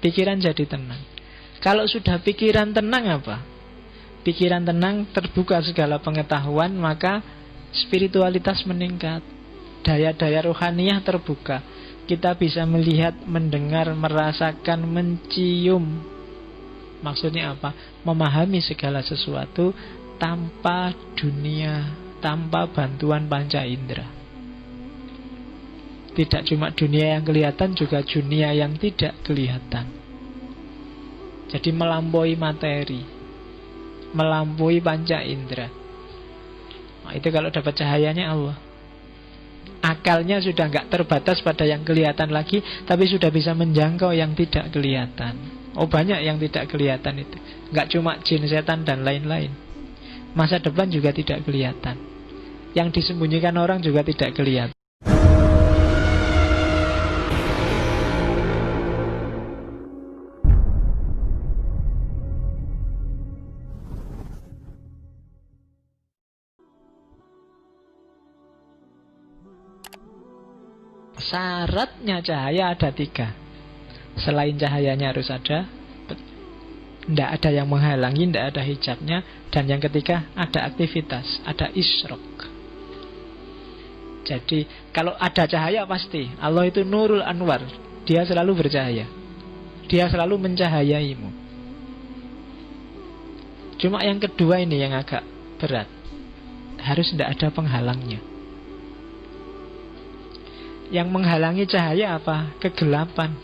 pikiran jadi tenang. Kalau sudah pikiran tenang apa? Pikiran tenang, terbuka segala pengetahuan, maka spiritualitas meningkat, daya-daya rohaniah terbuka. Kita bisa melihat, mendengar, merasakan, mencium. Maksudnya apa? Memahami segala sesuatu tanpa dunia, tanpa bantuan panca indera. Tidak cuma dunia yang kelihatan, juga dunia yang tidak kelihatan. Jadi melampaui materi, melampaui panca indera. Nah, itu kalau dapat cahayanya Allah. Akalnya sudah nggak terbatas pada yang kelihatan lagi, tapi sudah bisa menjangkau yang tidak kelihatan. Oh, banyak yang tidak kelihatan itu. Nggak cuma jin, setan, dan lain-lain. Masa depan juga tidak kelihatan. Yang disembunyikan orang juga tidak kelihatan. Syaratnya cahaya ada 3. Selain cahayanya harus ada, tidak ada yang menghalangi, tidak ada hijabnya. Dan yang ketiga, ada aktivitas, ada isyrok. Jadi kalau ada cahaya pasti Allah itu Nurul Anwar, dia selalu bercahaya, dia selalu mencahayaimu. Cuma yang kedua ini yang agak berat, harus tidak ada penghalangnya. Yang menghalangi cahaya apa? Kegelapan.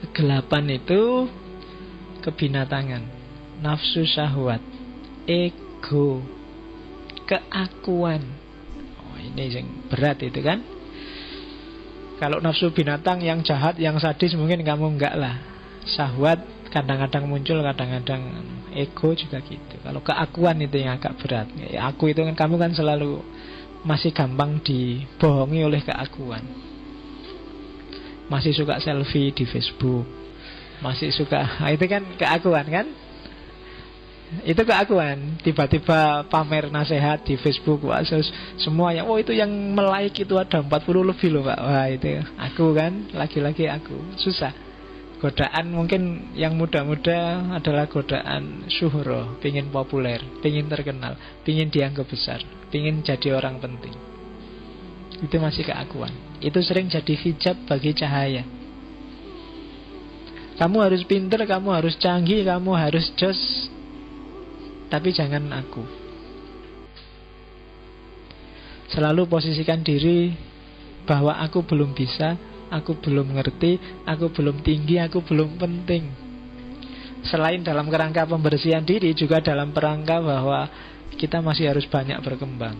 Kegelapan itu kebinatangan, nafsu syahwat, ego, keakuan. Oh, ini yang berat itu kan. Kalau nafsu binatang yang jahat, yang sadis mungkin kamu enggak lah. Syahwat kadang-kadang muncul, kadang-kadang ego juga gitu. Kalau keakuan itu yang agak berat. Aku itu kan, kamu kan selalu masih gampang dibohongi oleh keakuan. Masih suka selfie di Facebook, masih suka, itu kan keakuan kan? Itu keakuan. Tiba-tiba pamer nasihat di Facebook, wah, semua yang, oh itu yang like itu ada 40 lebih loh Pak. Wah itu aku kan, lagi-lagi aku. Susah. Godaan mungkin yang muda-muda adalah godaan syuhro, pingin populer, pingin terkenal, pingin dianggap besar, pingin jadi orang penting. Itu masih keakuan. Itu sering jadi hijab bagi cahaya. Kamu harus pinter, kamu harus canggih, kamu harus jos, tapi jangan aku. Selalu posisikan diri bahwa aku belum bisa, aku belum ngerti, aku belum tinggi, aku belum penting. Selain dalam kerangka pembersihan diri, juga dalam kerangka bahwa kita masih harus banyak berkembang.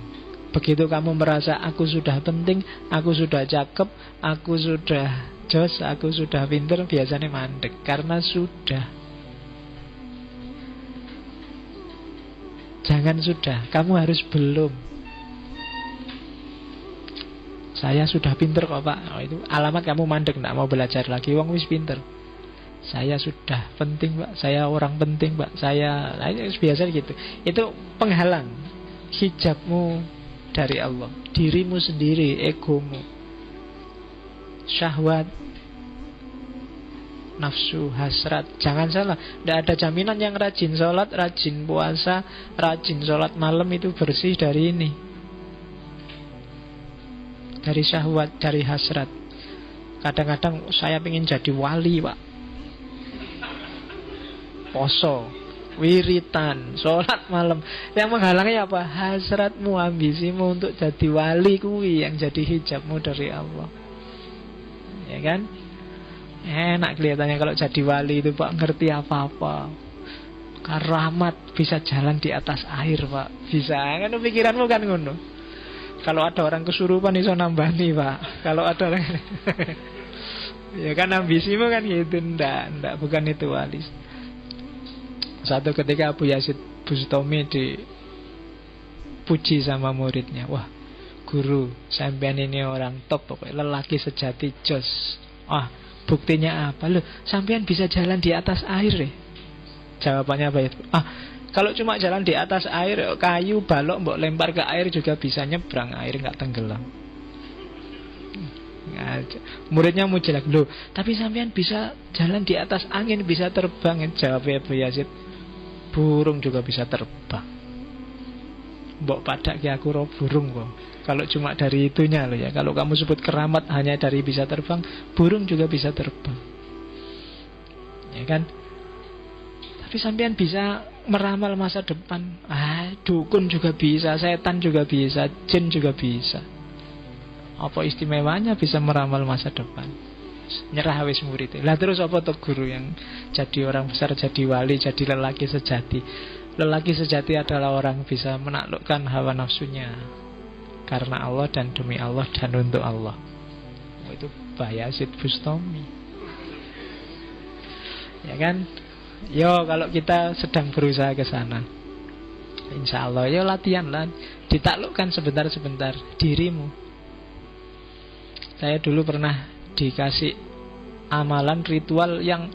Begitu kamu merasa aku sudah penting, aku sudah cakep, aku sudah jos, aku sudah pinter, biasanya mandek. Karena sudah. Jangan sudah, kamu harus belum. Saya sudah pinter kok Pak. Oh, itu alamat kamu mandek, tidak mau belajar lagi. Wong wis pinter. Saya sudah penting Pak, saya orang penting Pak, saya, nah, biasa gitu. Itu penghalang hijabmu dari Allah, dirimu sendiri, egomu, syahwat, nafsu, hasrat. Jangan salah, tidak ada jaminan yang rajin sholat, rajin puasa, rajin sholat malam itu bersih dari ini, dari syahwat, dari hasrat. Kadang-kadang saya ingin jadi wali Pak, poso, wiritan, sholat malam. Yang menghalangi apa? Hasratmu, ambisimu untuk jadi wali, kuwi yang jadi hijabmu dari Allah. Ya kan? Enak kelihatannya kalau jadi wali itu Pak, ngerti apa-apa, karamat, bisa jalan di atas air Pak, bisa kan, pikiranmu kan ngono. Kalau ada orang kesurupan iso nambani Pak. Kalau ada orang ya kan ambisimu kan gitu. Ndak, bukan itu wali. Satu ketika Abu Yazid Bustami dipuji sama muridnya. Wah, guru, sampean ini orang top pokoknya, lelaki sejati, jos. Wah, buktinya apa? Loh, sampean bisa jalan di atas air deh. Jawabannya apa itu? Kalau cuma jalan di atas air, kayu, balok mbok lempar ke air juga bisa nyebrang, air nggak tenggelam. Nah, muridnya muji lagi, loh tapi sampean bisa jalan di atas angin, bisa terbang. Jawab Abu Yazid, burung juga bisa terbang. Mbok padak ki aku roh burung kok. Kalau cuma dari itunya loh ya. Kalau kamu sebut keramat hanya dari bisa terbang, burung juga bisa terbang. Ya kan? Tapi sampean bisa meramal masa depan. Dukun juga bisa, setan juga bisa, jin juga bisa. Apa istimewanya bisa meramal masa depan? Nyerah wis murid. Lah terus apa tuh guru yang jadi orang besar, jadi wali, jadi lelaki sejati? Lelaki sejati adalah orang bisa menaklukkan hawa nafsunya karena Allah dan demi Allah dan untuk Allah. Itu Bayazid Bustami. Ya kan? Yo kalau kita sedang berusaha ke sana, insya Allah yo latihan lah, ditaklukkan sebentar-sebentar dirimu. Saya dulu pernah dikasih amalan ritual yang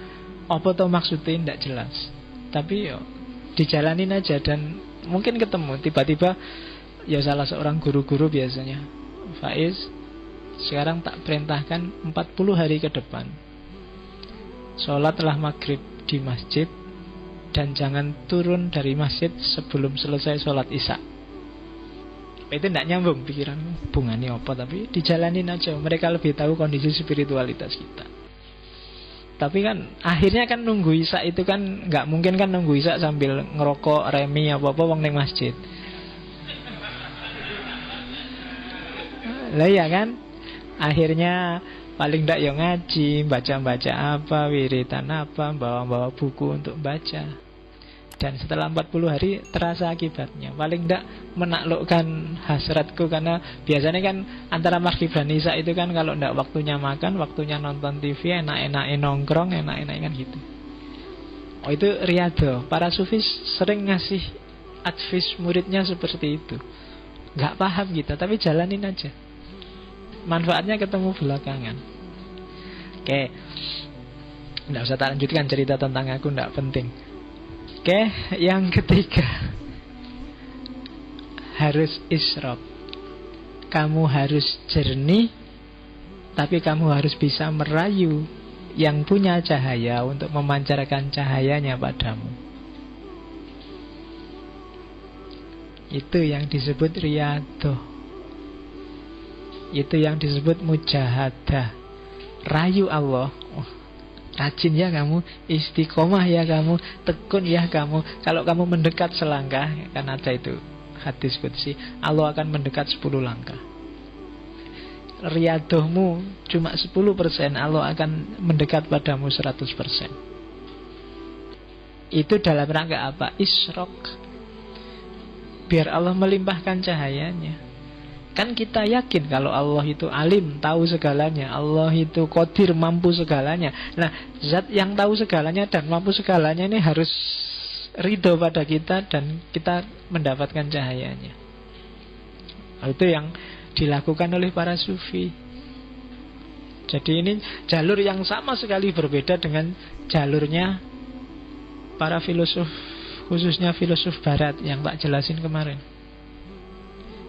apa tuh maksudnya tidak jelas, tapi yo dijalanin aja dan mungkin ketemu. Tiba-tiba ya salah seorang guru-guru biasanya, Faiz, sekarang tak perintahkan 40 hari ke depan sholatlah maghrib di masjid dan jangan turun dari masjid sebelum selesai sholat isya. Itu tidak nyambung pikiran, hubungannya apa, tapi dijalanin aja. Mereka lebih tahu kondisi spiritualitas kita. Tapi kan akhirnya kan nunggu isya itu kan nggak mungkin kan nunggu isya sambil ngerokok remi apa-apa wong ning masjid. Lah ya kan? Akhirnya paling ndak ya ngaji, baca-baca apa, wiritan apa, bawa-bawa buku untuk baca. Dan setelah 40 hari terasa akibatnya. Paling ndak menaklukkan hasratku. Karena biasanya kan antara maghrib dan isya itu kan kalau ndak waktunya makan, waktunya nonton TV, enak-enak nongkrong, enak-enak kan gitu. Oh itu riyadhah. Para sufis sering ngasih advice muridnya seperti itu. Nggak paham kita, tapi jalanin aja. Manfaatnya ketemu belakangan. Oke, nggak usah tak lanjutkan cerita tentang aku, nggak penting. Oke, yang ketiga, harus isyraq. Kamu harus jernih, tapi kamu harus bisa merayu yang punya cahaya untuk memancarkan cahayanya padamu. Itu yang disebut riyadhah. Itu yang disebut mujahadah. Rayu Allah. Rajin ya kamu, istiqomah ya kamu, tekun ya kamu. Kalau kamu mendekat selangkah, kan ada itu hadis qudsi, Allah akan mendekat 10 langkah. Riyadhahmu cuma 10%, Allah akan mendekat padamu 100%. Itu dalam rangka apa? Isyraq. Biar Allah melimpahkan cahayanya. Kan kita yakin kalau Allah itu alim, tahu segalanya. Allah itu qadir, mampu segalanya. Nah, zat yang tahu segalanya dan mampu segalanya ini harus ridho pada kita dan kita mendapatkan cahayanya. Itu yang dilakukan oleh para sufi. Jadi ini jalur yang sama sekali berbeda dengan jalurnya para filosof, khususnya filosof barat yang tak jelasin kemarin.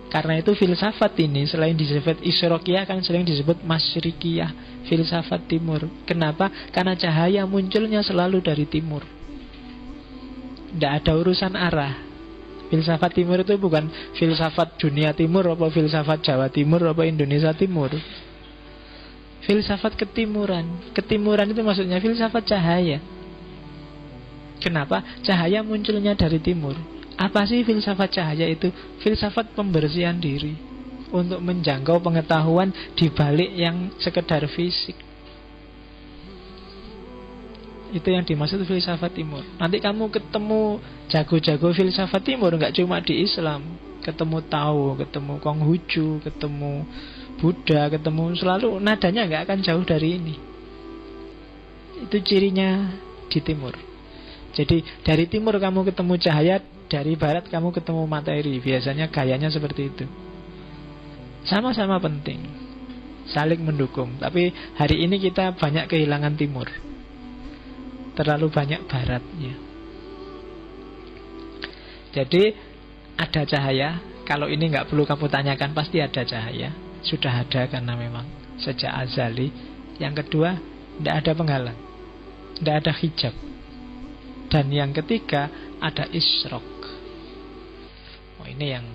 Karena itu filsafat ini selain disebut isyraqiyah kan sering disebut masyrikiyah, filsafat timur. Kenapa? Karena cahaya munculnya selalu dari timur. Tidak ada urusan arah. Filsafat timur itu bukan filsafat dunia timur, apa filsafat Jawa timur, apa Indonesia timur. Filsafat ketimuran. Ketimuran itu maksudnya filsafat cahaya. Kenapa? Cahaya munculnya dari timur. Apa sih filsafat cahaya itu? Filsafat pembersihan diri untuk menjangkau pengetahuan di balik yang sekedar fisik. Itu yang dimaksud filsafat timur. Nanti kamu ketemu jago-jago filsafat timur, nggak cuma di Islam. Ketemu Tao, ketemu Konghucu, ketemu Buddha, ketemu selalu nadanya nggak akan jauh dari ini. Itu cirinya di timur. Jadi dari timur kamu ketemu cahaya, dari barat kamu ketemu materi. Biasanya gayanya seperti itu. Sama-sama penting, saling mendukung. Tapi hari ini kita banyak kehilangan timur, terlalu banyak baratnya. Jadi ada cahaya. Kalau ini nggak perlu kamu tanyakan, pasti ada cahaya. Sudah ada karena memang sejak azali. Yang kedua, tidak ada penghalang, tidak ada hijab. Dan yang ketiga, ada isyraq. Ini yang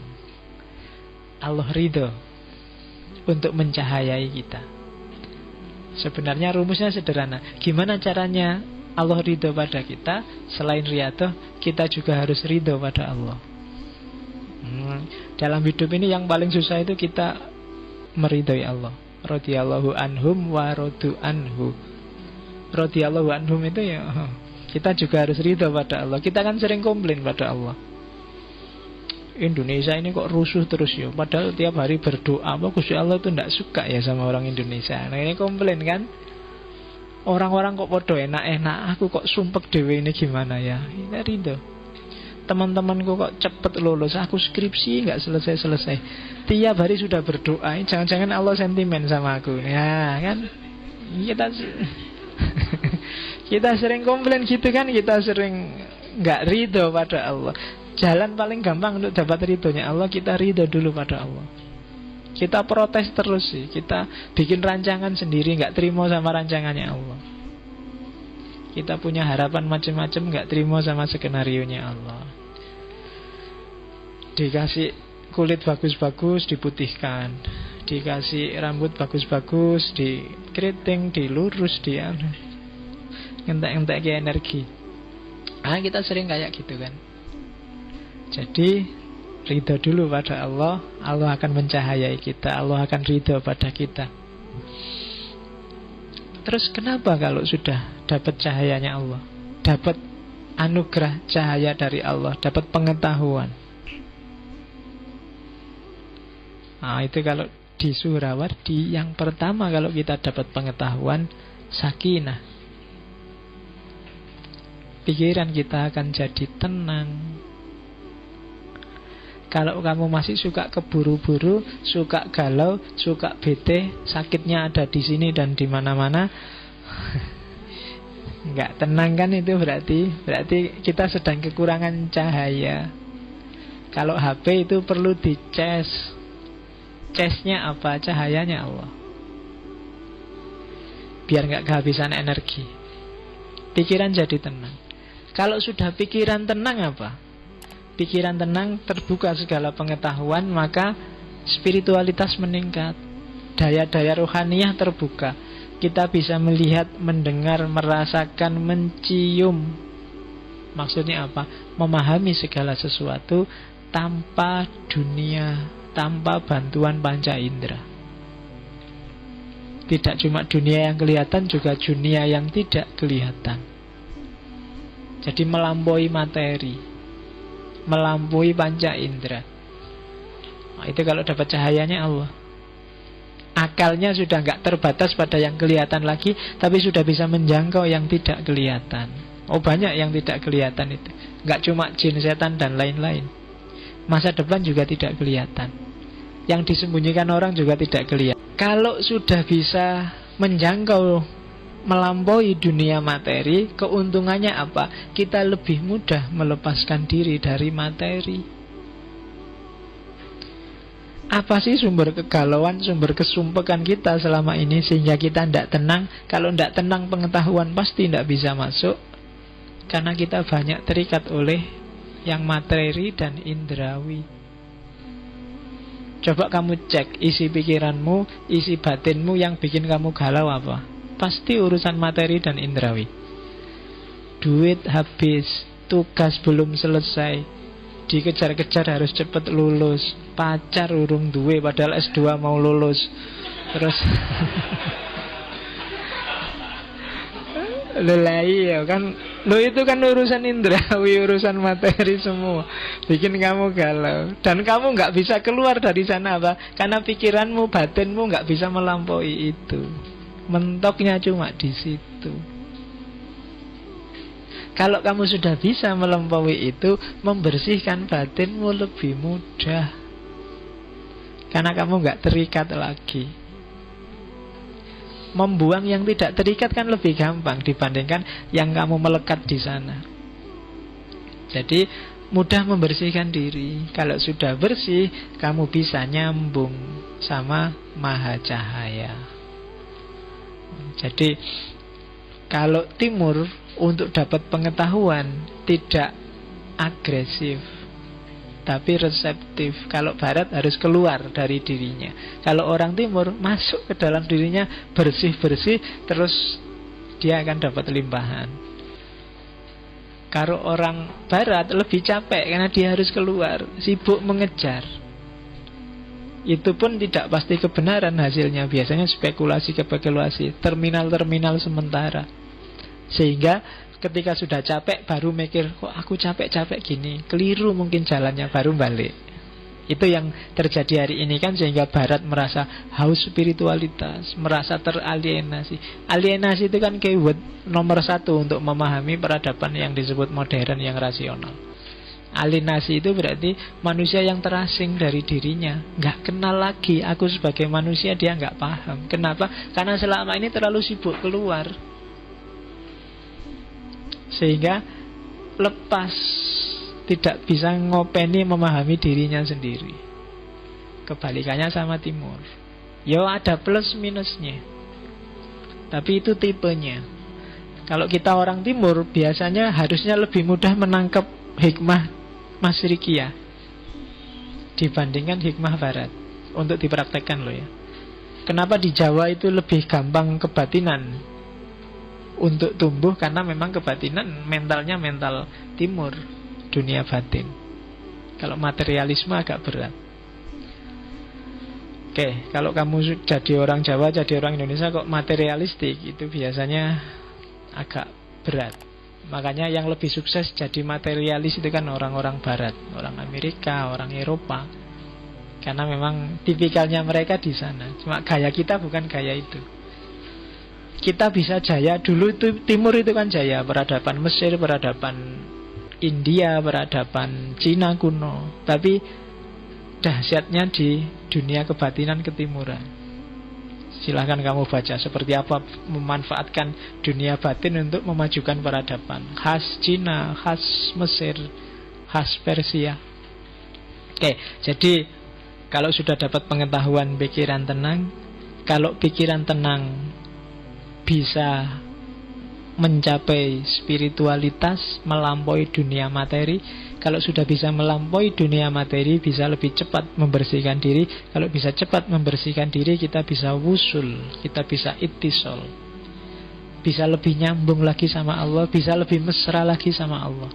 Allah ridho untuk mencahayai kita. Sebenarnya rumusnya sederhana. Gimana caranya Allah ridho pada kita? Selain riyadhah, kita juga harus ridho pada Allah. Dalam hidup ini yang paling susah itu kita meridhoi Allah. Radhiyallahu anhum wa radu anhu. Radhiyallahu anhum itu ya, kita juga harus ridho pada Allah. Kita kan sering komplain pada Allah, Indonesia ini kok rusuh terus ya, padahal tiap hari berdoa. Gusti Allah itu tidak suka ya sama orang Indonesia. Nah ini komplain kan. Orang-orang kok podo enak-enak, aku kok sumpek dewe, ini gimana ya? Ini ridho. Teman-temanku kok cepet lulus, aku skripsi nggak selesai-selesai. Tiap hari sudah berdoa, jangan-jangan Allah sentimen sama aku. Ya kan, kita sering komplain gitu kan. Kita sering nggak ridho pada Allah. Jalan paling gampang untuk dapat ridhonya Allah, kita ridho dulu pada Allah. Kita protes terus sih, kita bikin rancangan sendiri, nggak terima sama rancangannya Allah. Kita punya harapan macam-macam, nggak terima sama skenarionya Allah. Dikasih kulit bagus-bagus, diputihkan. Dikasih rambut bagus-bagus, dikeriting, dilurus, ngentek-ngentek ke energi. Kita sering kayak gitu kan. Jadi ridho dulu pada Allah, Allah akan mencahayai kita, Allah akan ridho pada kita. Terus kenapa kalau sudah dapat cahayanya Allah, dapat anugerah cahaya dari Allah, dapat pengetahuan? Itu kalau di Surawardi, yang pertama kalau kita dapat pengetahuan, sakinah. Pikiran kita akan jadi tenang. Kalau kamu masih suka keburu-buru, suka galau, suka bete, sakitnya ada di sini dan di mana-mana, nggak tenang kan, itu berarti kita sedang kekurangan cahaya. Kalau HP itu perlu dicas. Casnya apa? Cahayanya Allah. Biar nggak kehabisan energi. Pikiran jadi tenang. Kalau sudah pikiran tenang apa? Pikiran tenang, terbuka segala pengetahuan, maka spiritualitas meningkat, daya-daya rohaniah terbuka. Kita bisa melihat, mendengar, merasakan, mencium. Maksudnya apa? Memahami segala sesuatu tanpa dunia, tanpa bantuan panca indera. Tidak cuma dunia yang kelihatan, juga dunia yang tidak kelihatan. Jadi melampaui materi, melampaui panca indera. Itu kalau dapat cahayanya Allah. Akalnya sudah nggak terbatas pada yang kelihatan lagi, tapi sudah bisa menjangkau yang tidak kelihatan. Banyak yang tidak kelihatan itu. Nggak cuma jin, setan, dan lain-lain. Masa depan juga tidak kelihatan. Yang disembunyikan orang juga tidak kelihatan. Kalau sudah bisa menjangkau, melampaui dunia materi, keuntungannya apa? Kita lebih mudah melepaskan diri dari materi. Apa sih sumber kegalauan, sumber kesumpekan kita selama ini sehingga kita tidak tenang? Kalau tidak tenang, pengetahuan pasti tidak bisa masuk, karena kita banyak terikat oleh yang materi dan indrawi. Coba kamu cek isi pikiranmu, isi batinmu yang bikin kamu galau apa? Pasti urusan materi dan indrawi. Duit habis, tugas belum selesai, dikejar-kejar harus cepat lulus, pacar urung duwe padahal S2 mau lulus. Terus lelai ya kan, itu kan urusan indrawi, urusan materi semua, bikin kamu galau. Dan kamu nggak bisa keluar dari sana apa? Karena pikiranmu, batinmu nggak bisa melampaui itu. Mentoknya cuma di situ. Kalau kamu sudah bisa melampaui itu, membersihkan batinmu lebih mudah, karena kamu nggak terikat lagi. Membuang yang tidak terikat kan lebih gampang dibandingkan yang kamu melekat di sana. Jadi mudah membersihkan diri. Kalau sudah bersih, kamu bisa nyambung sama Maha Cahaya. Jadi kalau timur untuk dapat pengetahuan tidak agresif, tapi reseptif. Kalau barat harus keluar dari dirinya. Kalau orang timur masuk ke dalam dirinya, bersih-bersih, terus dia akan dapat limpahan. Kalau orang barat lebih capek karena dia harus keluar, sibuk mengejar. Itu pun tidak pasti kebenaran hasilnya. Biasanya spekulasi, terminal-terminal sementara. Sehingga ketika sudah capek baru mikir, kok aku capek-capek gini, keliru mungkin jalannya, baru balik. Itu yang terjadi hari ini kan, sehingga barat merasa haus spiritualitas, merasa teralienasi. Alienasi itu kan keyword nomor 1 untuk memahami peradaban yang disebut modern, yang rasional. Alienasi itu berarti manusia yang terasing dari dirinya, nggak kenal lagi aku sebagai manusia. Dia nggak paham. Kenapa? Karena selama ini terlalu sibuk keluar, sehingga lepas, tidak bisa ngopeni memahami dirinya sendiri. Kebalikannya sama timur. Ya ada plus minusnya, tapi itu tipenya. Kalau kita orang timur biasanya harusnya lebih mudah menangkap hikmah masyriqiyah dibandingkan hikmah barat untuk dipraktekkan loh ya. Kenapa di Jawa itu lebih gampang kebatinan untuk tumbuh? Karena memang kebatinan mentalnya mental timur, dunia batin. Kalau materialisme agak berat. Oke, kalau kamu jadi orang Jawa, jadi orang Indonesia kok materialistik, itu biasanya agak berat. Makanya yang lebih sukses jadi materialis itu kan orang-orang barat, orang Amerika, orang Eropa. Karena memang tipikalnya mereka di sana. Cuma gaya kita bukan gaya itu. Kita bisa jaya dulu, itu timur itu kan jaya, peradaban Mesir, peradaban India, peradaban Cina kuno. Tapi dahsyatnya di dunia kebatinan ketimuran. Silahkan kamu baca seperti apa memanfaatkan dunia batin untuk memajukan peradaban khas Cina, khas Mesir, khas Persia. Oke, jadi kalau sudah dapat pengetahuan, pikiran tenang. Kalau pikiran tenang bisa mencapai spiritualitas, melampaui dunia materi. Kalau sudah bisa melampaui dunia materi, bisa lebih cepat membersihkan diri. Kalau bisa cepat membersihkan diri, kita bisa wusul, kita bisa ittisol, bisa lebih nyambung lagi sama Allah, bisa lebih mesra lagi sama Allah.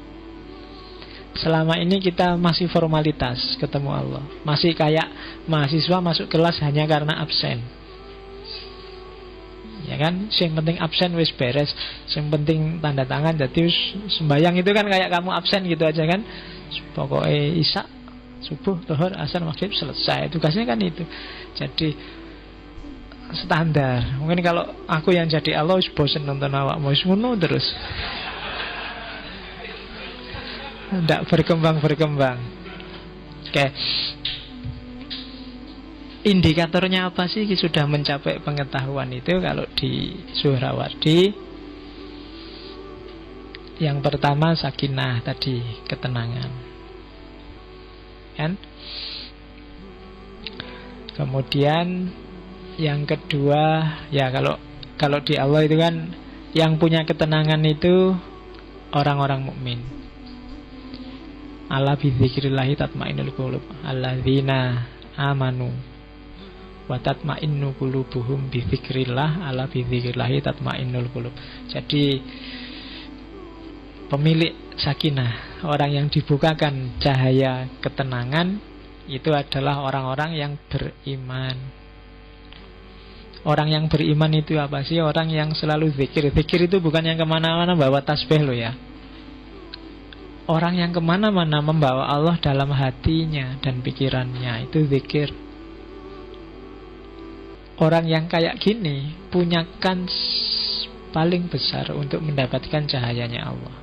Selama ini kita masih formalitas ketemu Allah, masih kayak mahasiswa masuk kelas hanya karena absen. Ya kan, yang penting absen wis beres, yang penting tanda tangan. Jadi sembayang itu kan kayak kamu absen gitu aja kan. Pokoknya isya, subuh, zuhur, asar, maghrib, selesai. Tugasnya kan itu. Jadi standar. Mungkin kalau aku yang jadi Allah wis bosen nonton awakmu, wis ngono terus. Ndak berkembang. Oke. Indikatornya apa sih sudah mencapai pengetahuan itu? Kalau di Suhrawardi, yang pertama sakinah tadi, ketenangan, kan? Kemudian yang kedua, ya kalau di Allah itu kan yang punya ketenangan itu orang-orang mukmin. Ala bi dzikrillah tatmainnul qulub, alladzina amanu wa tatma'innu qulubuhum bi dzikrillah, ala bi dzikrillah tatma'innul qulub. Jadi pemilik sakinah, orang yang dibukakan cahaya ketenangan, itu adalah orang-orang yang beriman. Orang yang beriman itu apa sih? Orang yang selalu zikir. Zikir itu bukan yang kemana-mana bawa tasbih loh ya. Orang yang kemana-mana membawa Allah dalam hatinya dan pikirannya, itu zikir. Orang yang kayak gini punya kans paling besar untuk mendapatkan cahayanya Allah.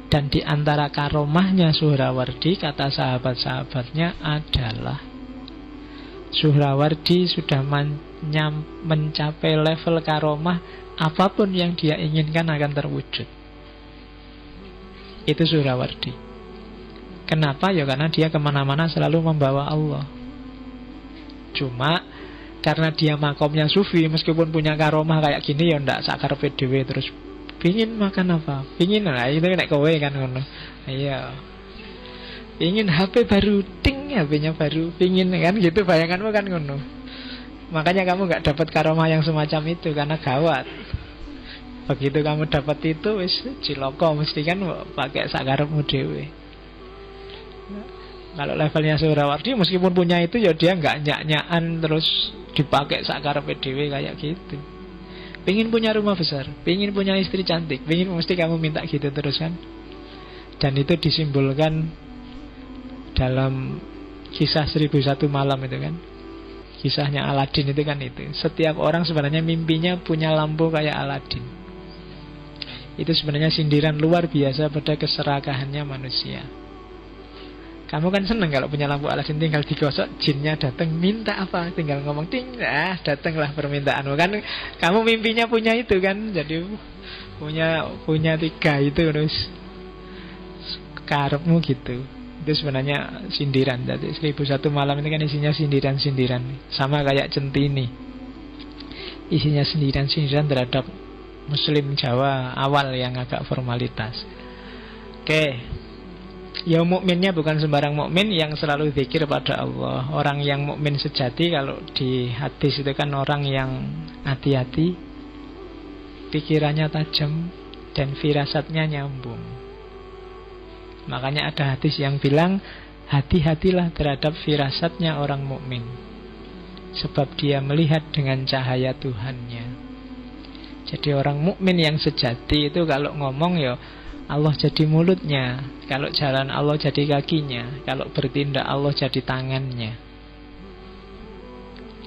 Dan di antara karomahnya Suhrawardi, kata sahabat-sahabatnya adalah Suhrawardi sudah mencapai level karomah, apapun yang dia inginkan akan terwujud. Itu Suhrawardi. Kenapa? Ya karena dia kemana-mana selalu membawa Allah. Cuma karena dia makomnya sufi, meskipun punya karomah kayak gini ya ndak sakar PDW terus pingin makan apa, pingin lah itu nek kowe kan ngono. Iya. Pingin HP baru, ting HP-nya baru, pingin kan gitu, bayanganmu kan ngono. Makanya kamu nggak dapat karomah yang semacam itu karena gawat. Begitu kamu dapat itu wis ciloko, mesti kan pakai sakarepmu dhewe. Kalau levelnya Surawardi meskipun punya itu ya dia nggak nyak-nyakan terus dipakai sakarepe dhewe kayak gitu. Pingin punya rumah besar, pingin punya istri cantik, pingin mesti kamu minta gitu terus kan. Dan itu disimbolkan dalam kisah 1001 malam itu kan. Kisahnya Aladin itu kan itu. Setiap orang sebenarnya mimpinya punya lampu kayak Aladin. Itu sebenarnya sindiran luar biasa pada keserakahannya manusia. Kamu kan seneng kalau punya lampu Aladin, tinggal digosok, jinnya datang minta apa, tinggal ngomong ting, datanglah permintaanmu kan. Kamu mimpinya punya itu kan, jadi punya 3 itu terus karepmu gitu. Itu sebenarnya sindiran. Jadi 1001 malam ini kan isinya sindiran-sindiran, sama kayak Centini, isinya sindiran-sindiran terhadap Muslim Jawa awal yang agak formalitas. Oke. Ya mukminnya bukan sembarang mukmin yang selalu zikir pada Allah. Orang yang mukmin sejati kalau di hadis itu kan orang yang hati-hati, pikirannya tajam, dan firasatnya nyambung. Makanya ada hadis yang bilang hati-hatilah terhadap firasatnya orang mukmin, sebab dia melihat dengan cahaya Tuhannya. Jadi orang mukmin yang sejati itu kalau ngomong ya Allah jadi mulutnya, kalau jalan Allah jadi kakinya, kalau bertindak Allah jadi tangannya.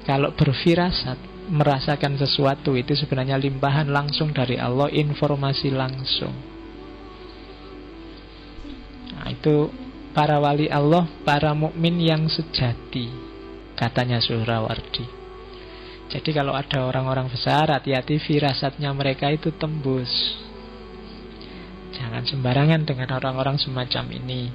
Kalau berfirasat, merasakan sesuatu, itu sebenarnya limpahan langsung dari Allah, informasi langsung. Nah, itu para wali Allah, para mukmin yang sejati, katanya Surawardi. Jadi kalau ada orang-orang besar, hati-hati firasatnya mereka itu tembus. Jangan sembarangan dengan orang-orang semacam ini.